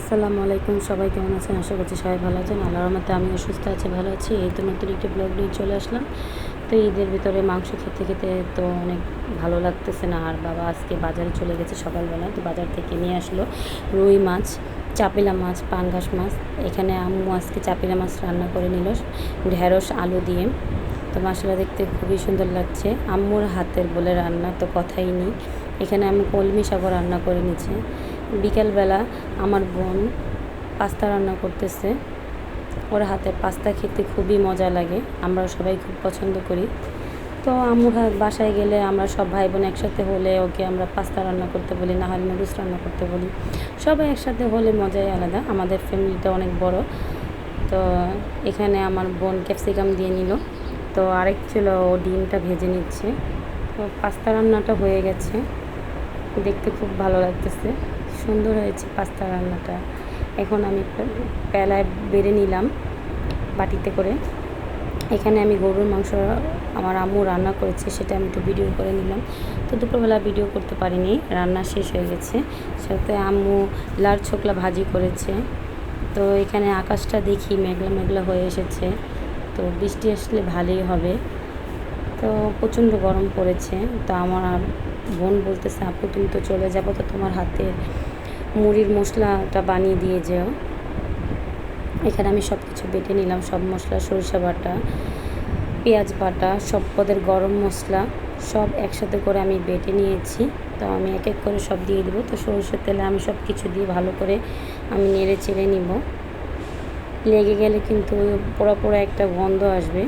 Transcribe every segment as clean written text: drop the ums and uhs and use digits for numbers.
আসসালামু আলাইকুম, সবাই কেমন আছেন? আশা করছি সবাই ভালো আছেন। আল্লাহর রহমতে আমিও সুস্থ আছি, ভালো আছি। এই তো নতুন একটি ব্লগ নিয়ে চলে আসলাম। তো ঈদের ভিতরে মাংস খেতে খেতে তো অনেক ভালো লাগতেছে না। আর বাবা আজকে বাজারে চলে গেছে সকালবেলা, তো বাজার থেকে নিয়ে আসলো রুই মাছ, চাপিলা মাছ, পাঙ্গাস মাছ। এখানে আম্মু আজকে চাপিলা মাছ রান্না করে নিল ঢেঁড়স আলু দিয়ে। তো মাসাল্লাহ দেখতে খুবই সুন্দর লাগছে। আম্মুর হাতের বলে রান্না তো কথাই নেই। এখানে আমি কলমি শাকও রান্না করে নিচ্ছে। বিকালবেলা আমার বোন পাস্তা রান্না করতেছে। ওর হাতে পাস্তা খেতে খুবই মজা লাগে, আমরা সবাই খুব পছন্দ করি। তো আম্মুর বাসায় গেলে আমরা সব ভাই বোন একসাথে হলে ওকে আমরা পাস্তা রান্না করতে বলি, না হলে নুডলস রান্না করতে বলি। সবাই একসাথে হলে মজাই আলাদা। আমাদের ফ্যামিলিটা অনেক বড়। তো এখানে আমার বোন ক্যাপসিকাম দিয়ে নিল, তো আরেক ছিল ও ডিমটা ভেজে নিচ্ছে। তো পাস্তা রান্নাটা হয়ে গেছে, দেখতে খুব ভালো লাগতেছে, সুন্দর হয়েছে পাস্তা রান্নাটা। এখন আমি পেলায় বেড়ে নিলাম বাটিতে করে। এখানে আমি গরুর মাংস আমার আম্মু রান্না করেছে, সেটা আমি একটু ভিডিও করে নিলাম। তো দুপুরবেলা ভিডিও করতে পারিনি, রান্না শেষ হয়ে গেছে। সাথে আম্মু লাল ছোকলা ভাজি করেছে। তো এখানে আকাশটা দেখি মেঘলা মেঘলা হয়ে এসেছে, তো বৃষ্টি আসলে ভালোই হবে। তো প্রচণ্ড গরম পড়েছে। তো আমার বোন বলতেছে, আপু তুমি তো চলে যাবো, তো তোমার হাতে মুড়ির মশলাটা বানিয়ে দিয়ে যেও। এখানে আমি সব কিছু বেটে নিলাম, সব মশলা, সরিষা বাটা, পেঁয়াজ বাটা, সব পদের গরম মশলা সব একসাথে করে আমি বেটে নিয়েছি। তো আমি এক এক করে সব দিয়ে দেবো। তো সরিষার তেলে আমি সব কিছু দিয়ে ভালো করে আমি নেড়ে চেড়ে নিব। লেগে গেলে কিন্তু পোড়া পোড়া একটা গন্ধ আসবে,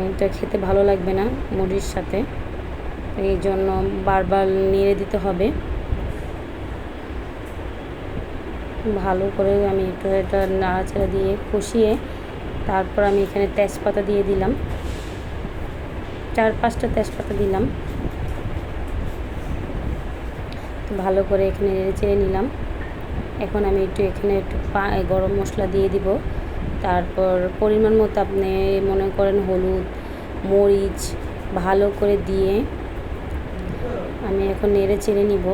এটা খেতে ভালো লাগবে না মুড়ির সাথে। এই জন্য বারবার নেড়ে দিতে হবে ভালো করে। আমি একটু এটা নাড়াচাড়া দিয়ে কষিয়ে তারপর আমি এখানে তেজপাতা দিয়ে দিলাম, 4-5টা তেজপাতা দিলাম। ভালো করে এখানে নেড়ে চেড়ে নিলাম। এখন আমি এখানে একটু গরম মশলা দিয়ে দিব। তারপর পরিমাণ মতো আপনি মনে করেন হলুদ, মরিচ ভালো করে দিয়ে আমি এখন নেড়ে চেড়ে নিব।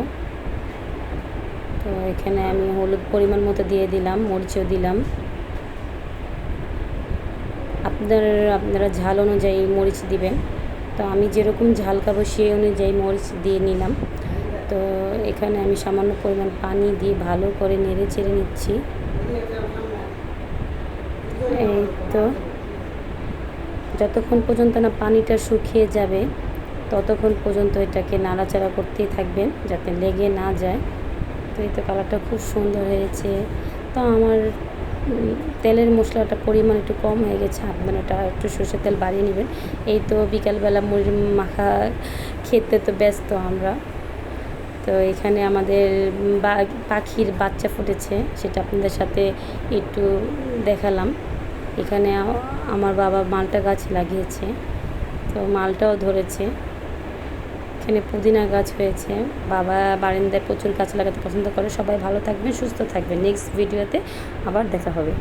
তো এখানে আমি হলুদ পরিমাণ মতো দিয়ে দিলাম, মরিচও দিলাম। আপনারা ঝাল অনুযায়ী মরিচ দিবেন। তো আমি যেরকম ঝাল খাবো সেই অনুযায়ী মরিচ দিয়ে নিলাম। তো এখানে আমি সামান্য পরিমাণ পানি দিয়ে ভালো করে নেড়ে চেড়ে নিচ্ছি। এই তো যতক্ষণ পর্যন্ত না পানিটা শুকিয়ে যাবে ততক্ষণ পর্যন্ত এটাকে নাড়াচাড়া করতেই থাকবেন যাতে লেগে না যায়। তো এই তো কালারটা খুব সুন্দর হয়েছে। তো আমার তেলের মশলাটা পরিমাণ একটু কম হয়ে গেছে, আপনারা এটা একটু সরষের তেল বাড়িয়ে নেবেন। এই তো বিকালবেলা মুড়ি মাখা খেতে তো ব্যস্ত আমরা। তো এখানে আমাদের পাখির বাচ্চা ফুটেছে, সেটা আপনাদের সাথে একটু দেখালাম। এখানে আমার বাবা মালটা গাছ লাগিয়েছে, তো মালটাও ধরেছে। এখানে পুদিনা গাছ হয়েছে। বাবা বারান্দায় প্রচুর গাছ লাগাতে পছন্দ করে। সবাই ভালো থাকবেন, সুস্থ থাকবেন। নেক্সট ভিডিওতে আবার দেখা হবে।